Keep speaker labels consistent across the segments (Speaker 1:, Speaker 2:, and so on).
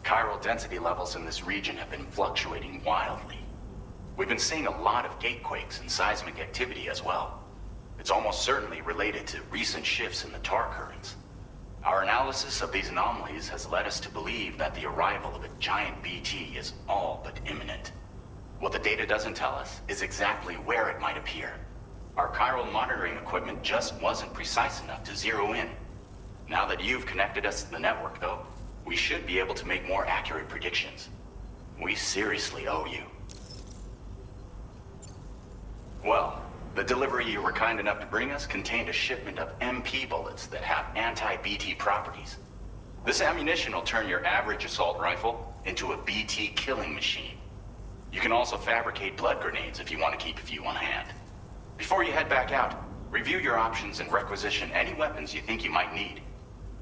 Speaker 1: chiral density levels in this region have been fluctuating wildly. We've been seeing a lot of gatequakes and seismic activity as well. It's almost certainly related to recent shifts in the tar currents. Our analysis of these anomalies has led us to believe that the arrival of a giant BT is all but imminent. What the data doesn't tell us is exactly where it might appear. Our chiral monitoring equipment just wasn't precise enough to zero in. Now that you've connected us to the network, though, we should be able to make more accurate predictions. We seriously owe you. Well, the delivery you were kind enough to bring us contained a shipment of MP bullets that have anti-BT properties. This ammunition will turn your average assault rifle into a BT killing machine. You can also fabricate blood grenades if you want to keep a few on hand. Before you head back out, review your options and requisition any weapons you think you might need.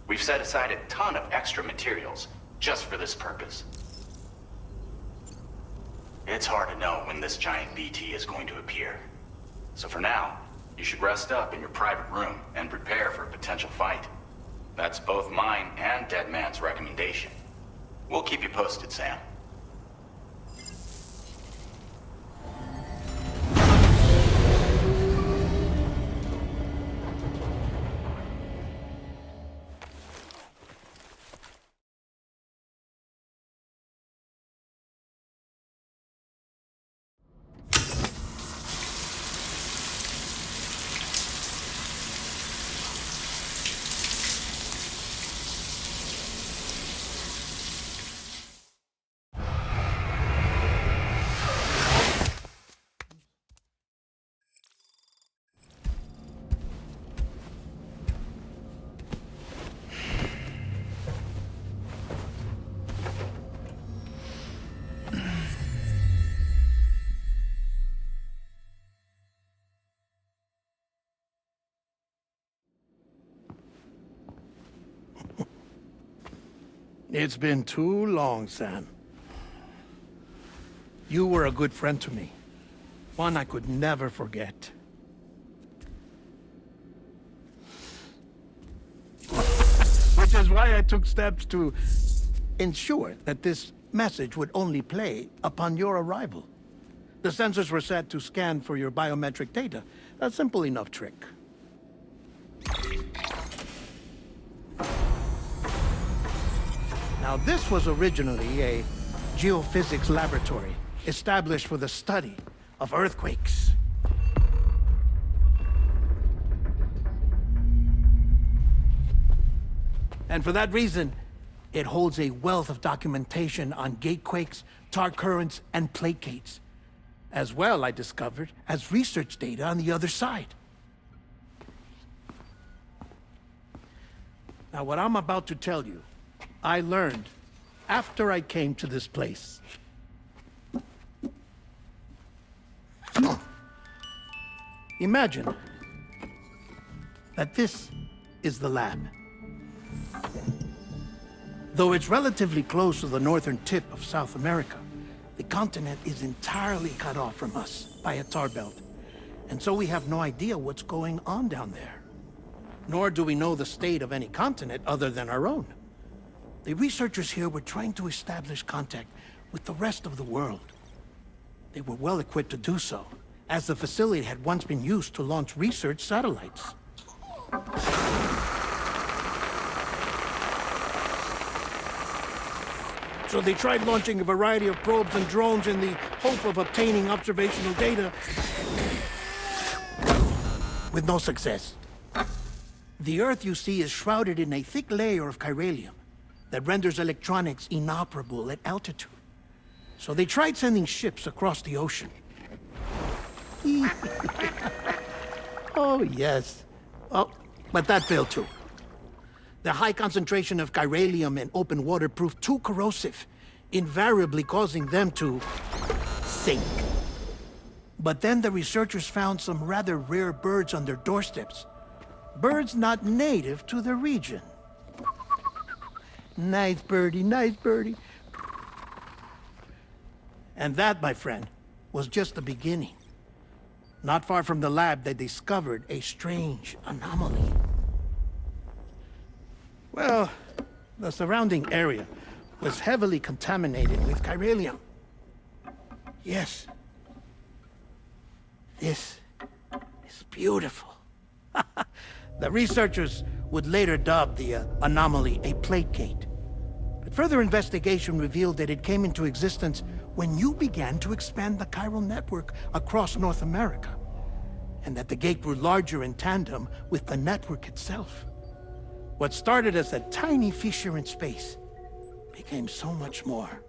Speaker 1: We've set aside a ton of extra materials just for this purpose. It's hard to know when this giant BT is going to appear. So for now, you should rest up in your private room and prepare for a potential fight. That's both mine and Deadman's recommendation. We'll keep you posted, Sam.
Speaker 2: It's been too long, Sam. You were a good friend to me. One I could never forget. Which is why I took steps to ensure that this message would only play upon your arrival. The sensors were set to scan for your biometric data. A simple enough trick. Now, this was originally a geophysics laboratory established for the study of earthquakes. And for that reason, it holds a wealth of documentation on gatequakes, tar currents, and placates. As well, I discovered, as research data on the other side. Now, what I'm about to tell you, I learned after I came to this place. Imagine that this is the lab. Though it's relatively close to the northern tip of South America, the continent is entirely cut off from us by a tar belt. And so we have no idea what's going on down there. Nor do we know the state of any continent other than our own. The researchers here were trying to establish contact with the rest of the world. They were well equipped to do so, as the facility had once been used to launch research satellites. So they tried launching a variety of probes and drones in the hope of obtaining observational data, with no success. The Earth, you see, is shrouded in a thick layer of chiralium that renders electronics inoperable at altitude. So they tried sending ships across the ocean. Oh, yes. Oh, but that failed too. The high concentration of chiralium in open water proved too corrosive, invariably causing them to sink. But then the researchers found some rather rare birds on their doorsteps. Birds not native to the region. Nice birdie, nice birdie. And that, my friend, was just the beginning. Not far from the lab, they discovered a strange anomaly. Well, the surrounding area was heavily contaminated with chiralium. Yes. This is beautiful. The researchers would later dub the anomaly a plate gate. But further investigation revealed that it came into existence when you began to expand the chiral network across North America, and that the gate grew larger in tandem with the network itself. What started as a tiny fissure in space became so much more.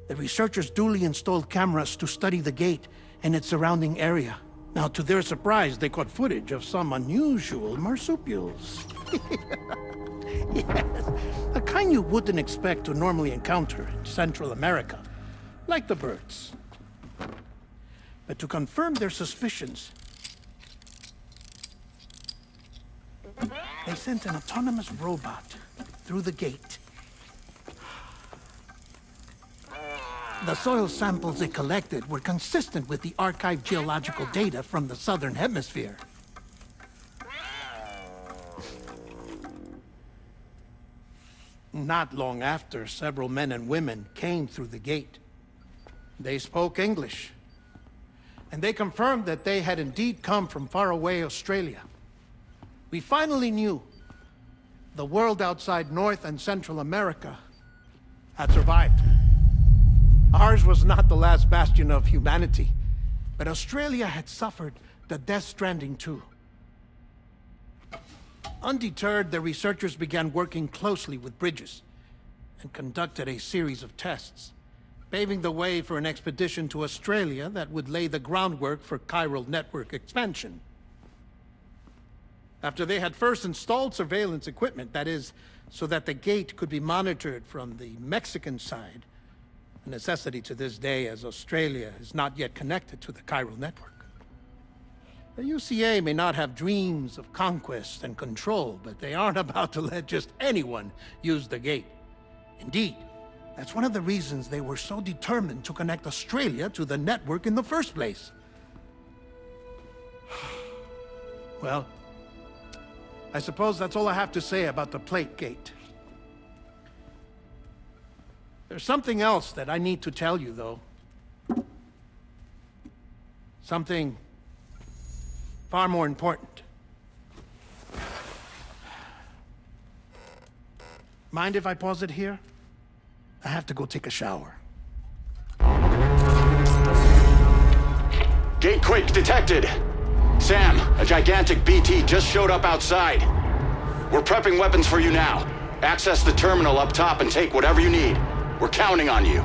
Speaker 2: The researchers duly installed cameras to study the gate and its surrounding area. Now, to their surprise, they caught footage of some unusual marsupials. Yes, a kind you wouldn't expect to normally encounter in Central America, like the birds. But to confirm their suspicions, they sent an autonomous robot through the gate. The soil samples it collected were consistent with the archived geological data from the Southern Hemisphere. Not long after, several men and women came through the gate. They spoke English, and they confirmed that they had indeed come from faraway Australia. We finally knew the world outside North and Central America had survived. Ours was not the last bastion of humanity, but Australia had suffered the death stranding too. Undeterred, the researchers began working closely with Bridges and conducted a series of tests, paving the way for an expedition to Australia that would lay the groundwork for chiral network expansion. After they had first installed surveillance equipment, that is, so that the gate could be monitored from the Mexican side, a necessity to this day as Australia is not yet connected to the chiral network. The UCA may not have dreams of conquest and control, but they aren't about to let just anyone use the gate. Indeed, that's one of the reasons they were so determined to connect Australia to the network in the first place. Well, I suppose that's all I have to say about the plate gate. There's something else that I need to tell you, though. Something far more important. Mind if I pause it here? I have to go take a shower.
Speaker 1: Gate quake detected. Sam, a gigantic BT just showed up outside. We're prepping weapons for you now. Access the terminal up top and take whatever you need. We're counting on you.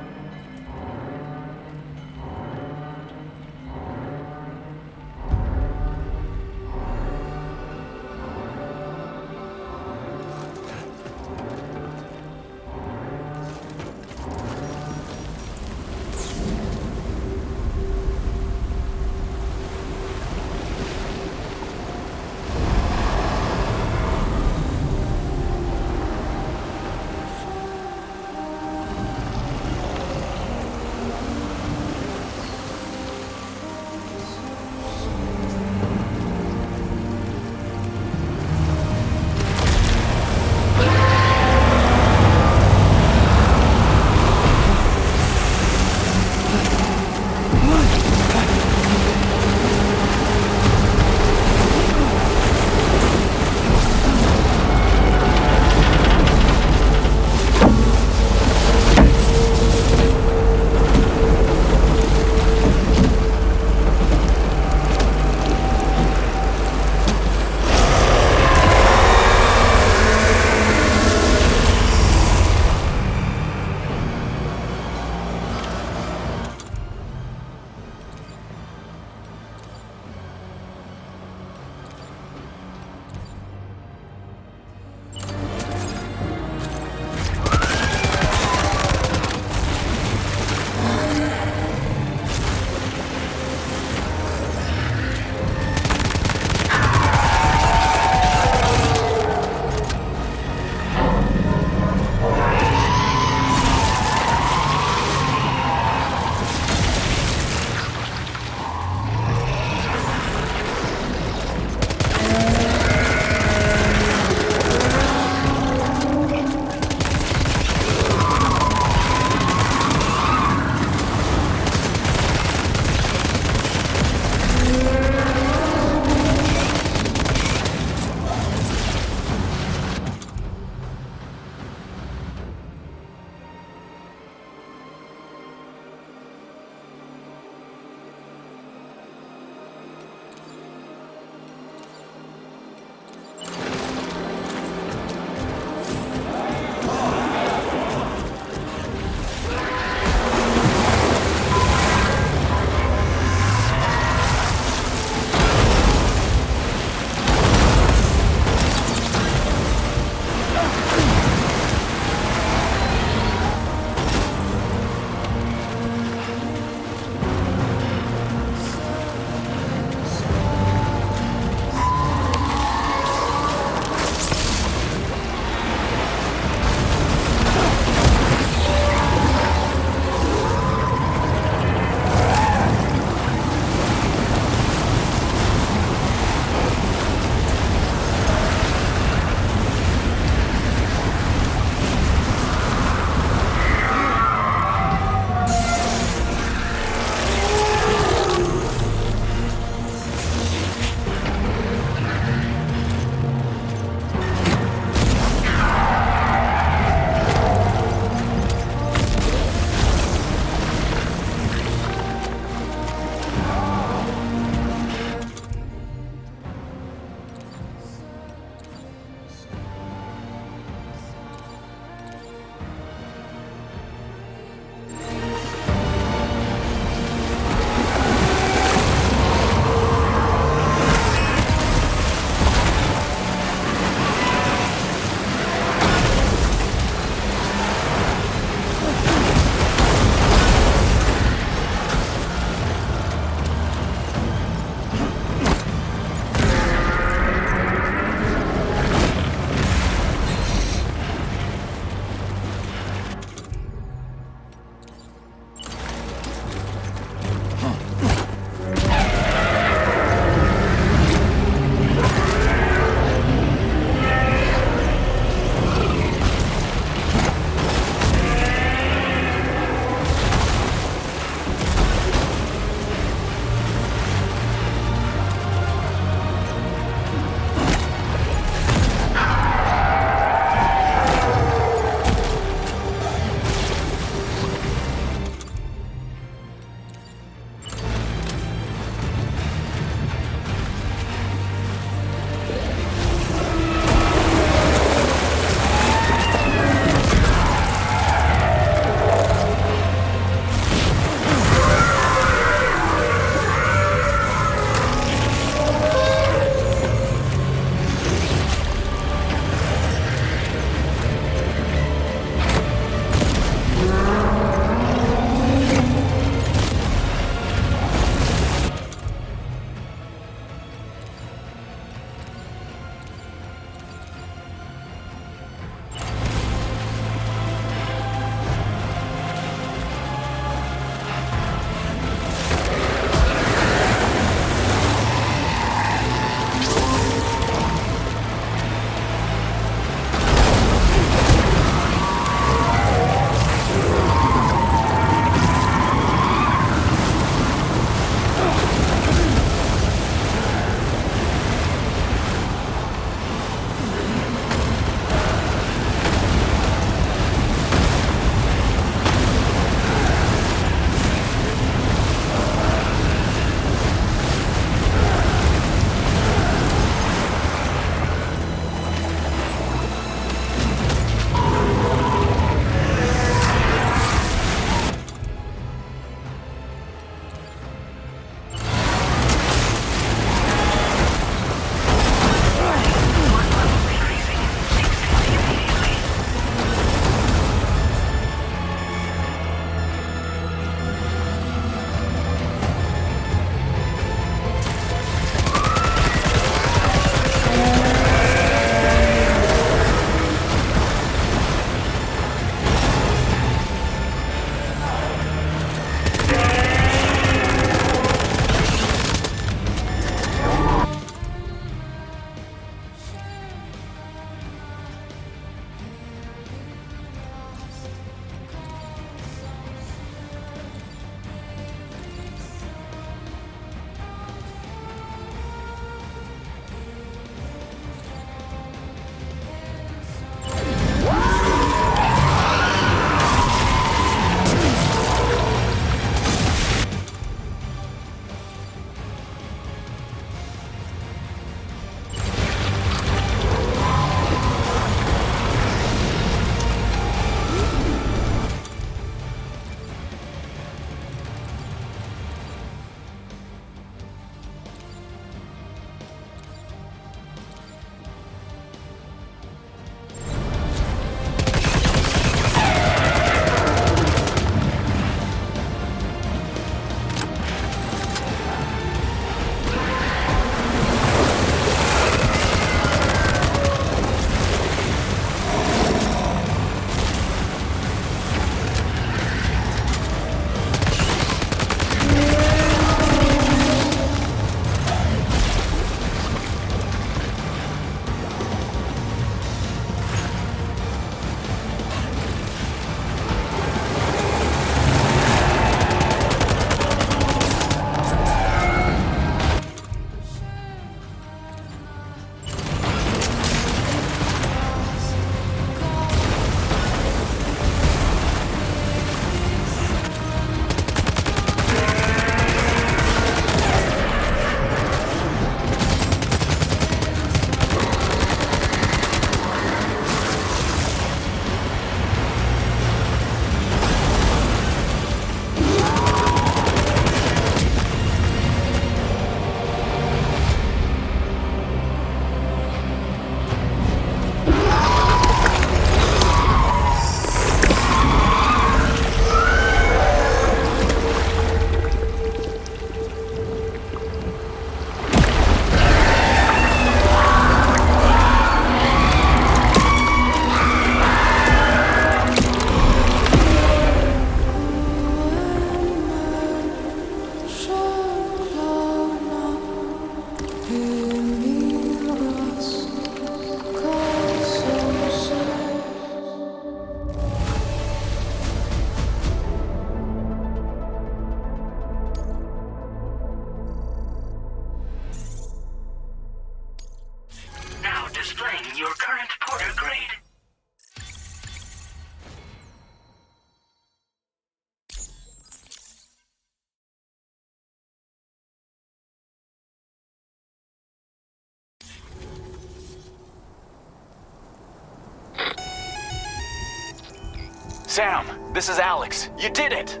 Speaker 1: Sam, this is Alex. You did it!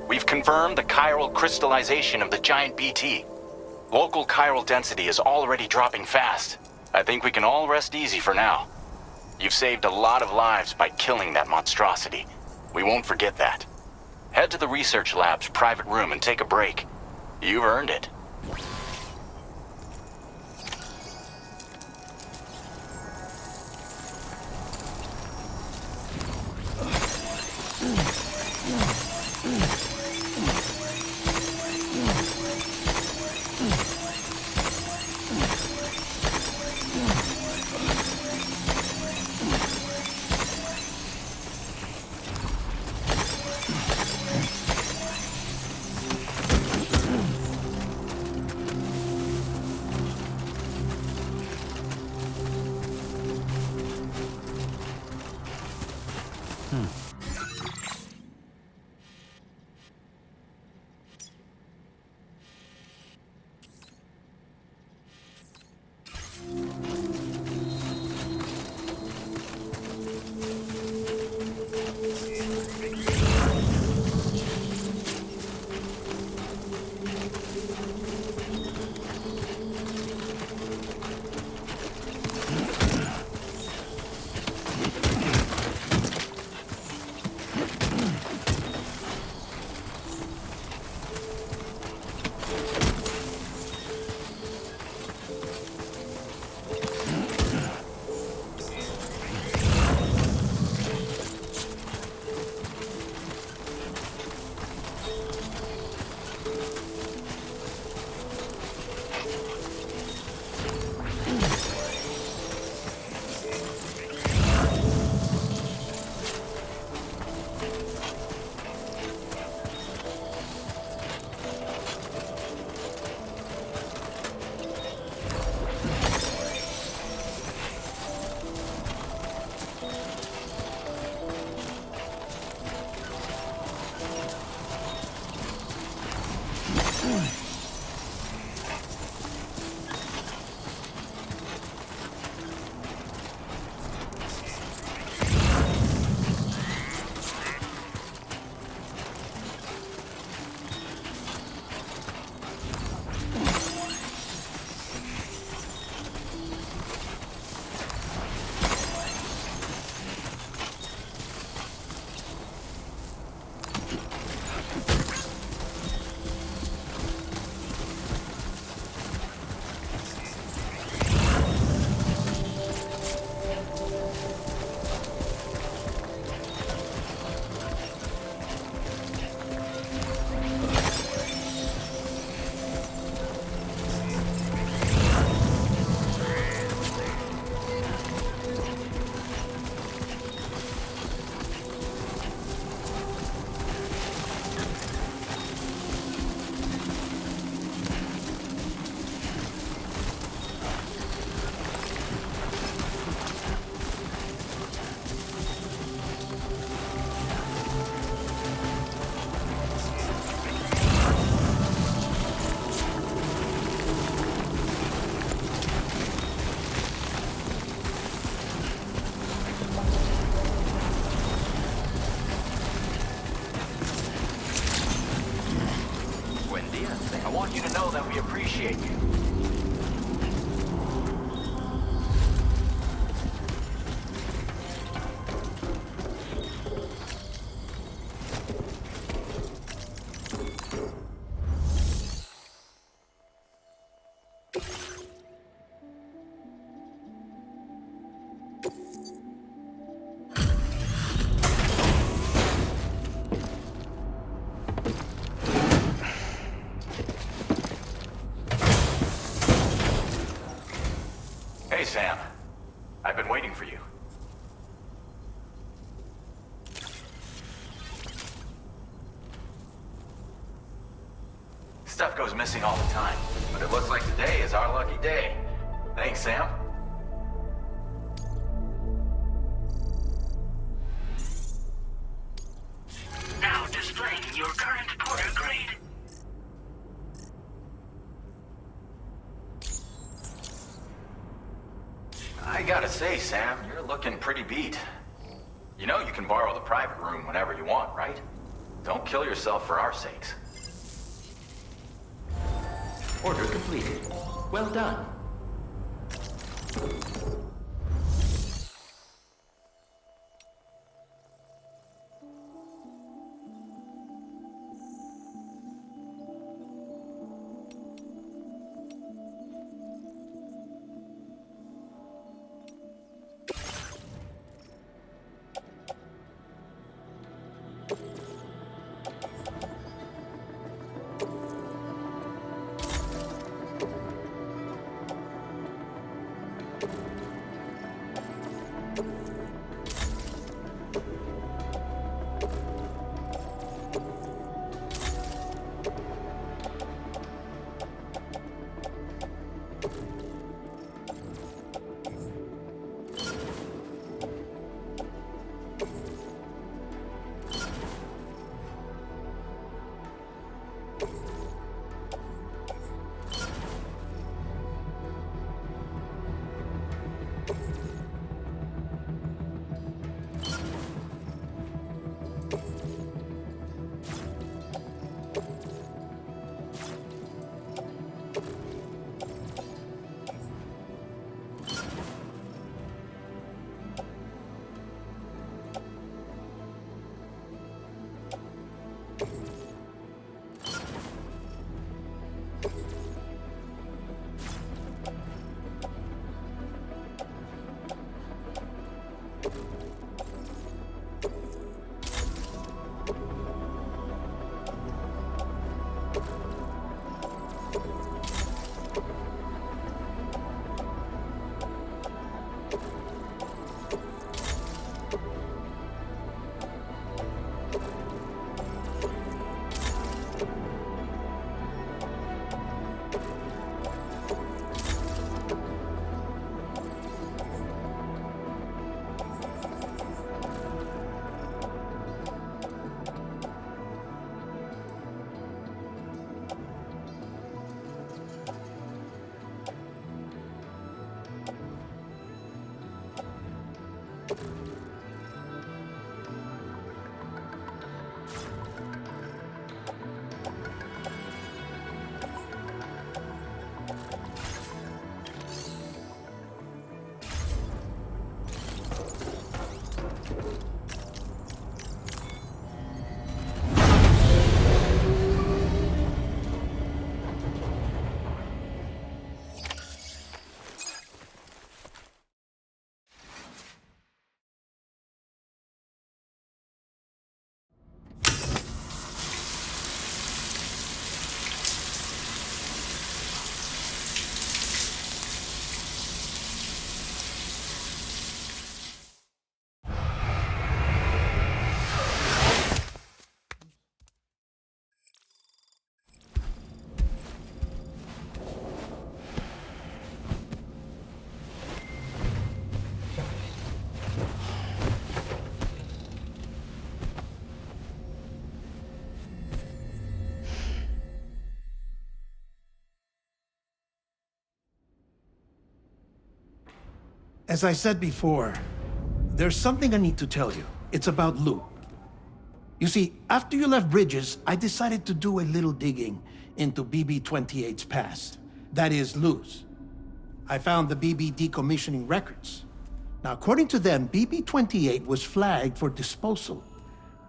Speaker 1: We've confirmed the chiral crystallization of the giant BT. Local chiral density is already dropping fast. I think we can all rest easy for now. You've saved a lot of lives by killing that monstrosity. We won't forget that. Head to the research lab's private room and take a break. You've earned it.
Speaker 3: want you to know that we appreciate you.
Speaker 1: Hey, Sam. I've been waiting for you. Stuff goes missing all the time, but it looks like today is our lucky day. Thanks, Sam.
Speaker 4: Now displaying your current Porter grade.
Speaker 1: I gotta say, Sam, you're looking pretty beat.
Speaker 3: You know you can borrow the private room whenever you want, right? Don't kill yourself for our sakes.
Speaker 5: Order completed. Well done.
Speaker 2: As I said before, there's something I need to tell you. It's about Lou. You see, after you left Bridges, I decided to do a little digging into BB-28's past. That is, Lou's. I found the BB decommissioning records. Now, according to them, BB-28 was flagged for disposal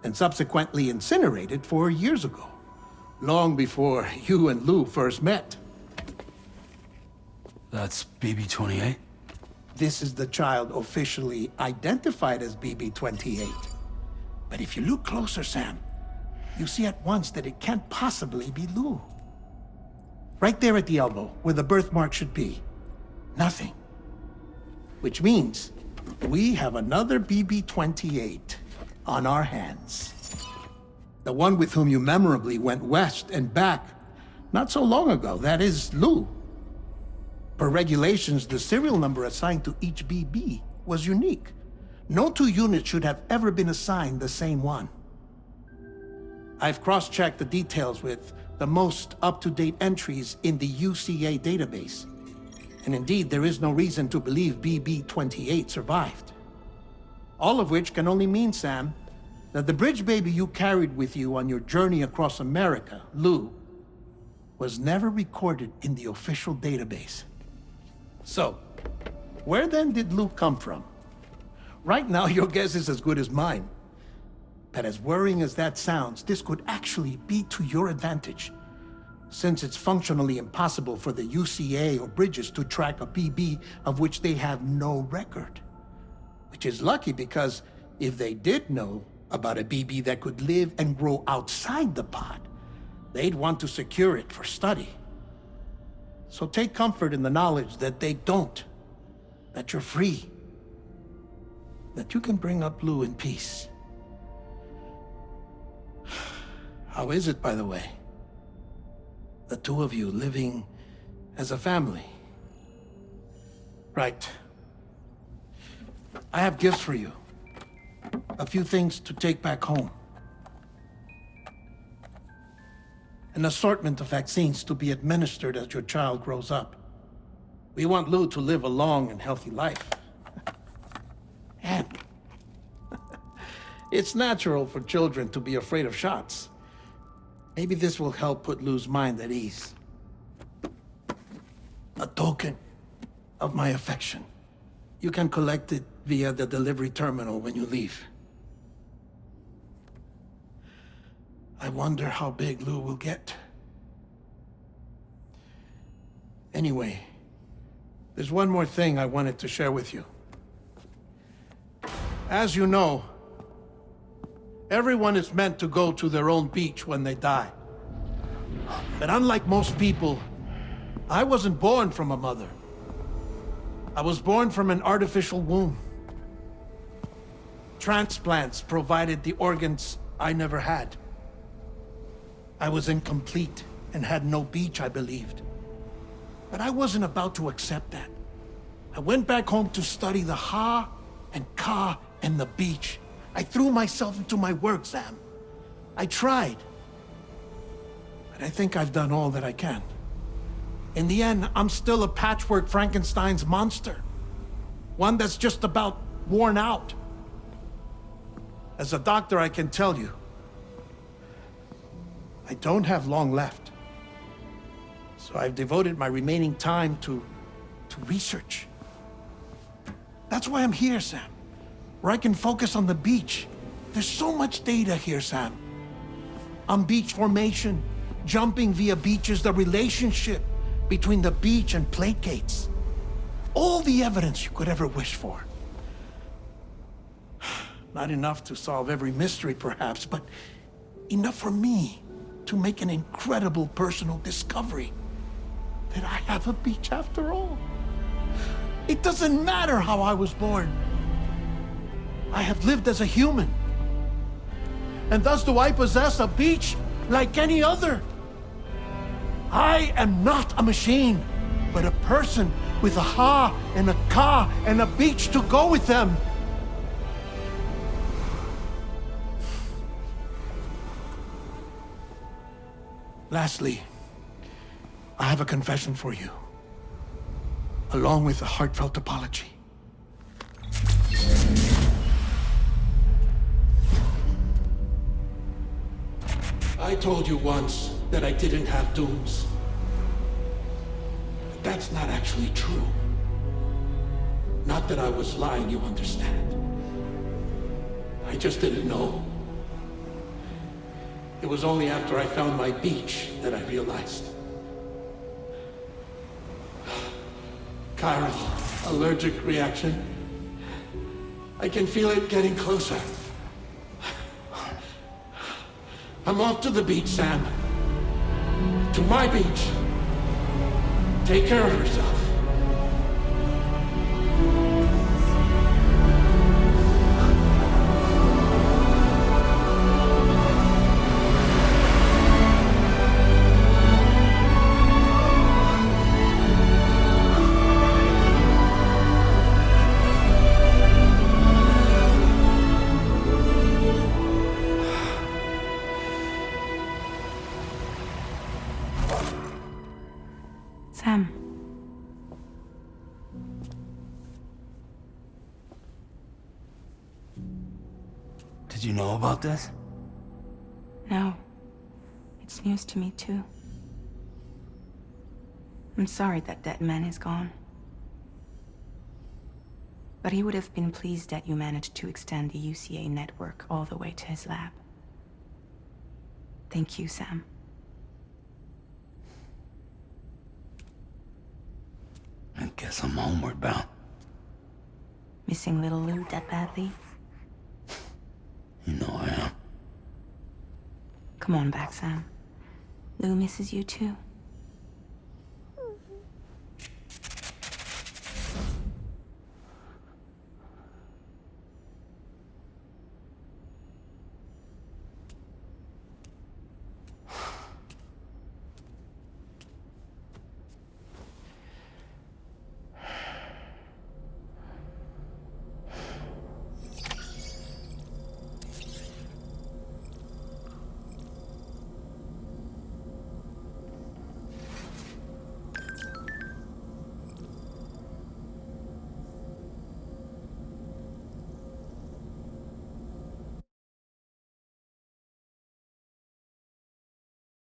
Speaker 2: and subsequently incinerated 4 years ago, long before you and Lou first met.
Speaker 6: That's BB-28?
Speaker 2: This is the child officially identified as BB-28. But if you look closer, Sam, you see at once that it can't possibly be Lou. Right there at the elbow, where the birthmark should be. Nothing. Which means we have another BB-28 on our hands. The one with whom you memorably went west and back not so long ago, that is Lou. Per regulations, the serial number assigned to each BB was unique. No two units should have ever been assigned the same one. I've cross-checked the details with the most up-to-date entries in the UCA database. And indeed, there is no reason to believe BB-28 survived. All of which can only mean, Sam, that the bridge baby you carried with you on your journey across America, Lou, was never recorded in the official database. So, where then did Lou come from? Right now, your guess is as good as mine. But as worrying as that sounds, this could actually be to your advantage, since it's functionally impossible for the UCA or Bridges to track a BB of which they have no record. Which is lucky, because if they did know about a BB that could live and grow outside the pod, they'd want to secure it for study. So take comfort in the knowledge that they don't, that you're free, that you can bring up Lou in peace. How is it, by the way? The two of you living as a family? Right. I have gifts for you. A few things to take back home. An assortment of vaccines to be administered as your child grows up. We want Lou to live a long and healthy life. And it's natural for children to be afraid of shots. Maybe this will help put Lou's mind at ease. A token of my affection. You can collect it via the delivery terminal when you leave. I wonder how big Lou will get. Anyway, there's one more thing I wanted to share with you. As you know, everyone is meant to go to their own beach when they die. But unlike most people, I wasn't born from a mother. I was born from an artificial womb. Transplants provided the organs I never had. I was incomplete and had no beach, I believed. But I wasn't about to accept that. I went back home to study the Ha and Ka and the beach. I threw myself into my work, Sam. I tried. But I think I've done all that I can. In the end, I'm still a patchwork Frankenstein's monster. One that's just about worn out. As a doctor, I can tell you, I don't have long left. So I've devoted my remaining time to research. That's why I'm here, Sam. Where I can focus on the beach. There's so much data here, Sam. On beach formation, jumping via beaches, the relationship between the beach and plate gates. All the evidence you could ever wish for. Not enough to solve every mystery, perhaps, but enough for me to make an incredible personal discovery that I have a beach after all. It doesn't matter how I was born. I have lived as a human. And thus do I possess a beach like any other. I am not a machine, but a person with a Ha and a Ka and a beach to go with them. Lastly, I have a confession for you, along with a heartfelt apology. I told you once that I didn't have dooms. But that's not actually true. Not that I was lying, you understand. I just didn't know. It was only after I found my beach that I realized. Chiral allergic reaction. I can feel it getting closer. I'm off to the beach, Sam. To my beach. Take care of yourself.
Speaker 6: Sam. know about this?
Speaker 7: No. It's news to me, too. I'm sorry that that man is gone. But he would have been pleased that you managed to extend the UCA network all the way to his lab. Thank you, Sam.
Speaker 6: I guess I'm homeward bound.
Speaker 7: Missing little Lou that badly?
Speaker 6: You know I am.
Speaker 7: Come on back, Sam. Lou misses you too.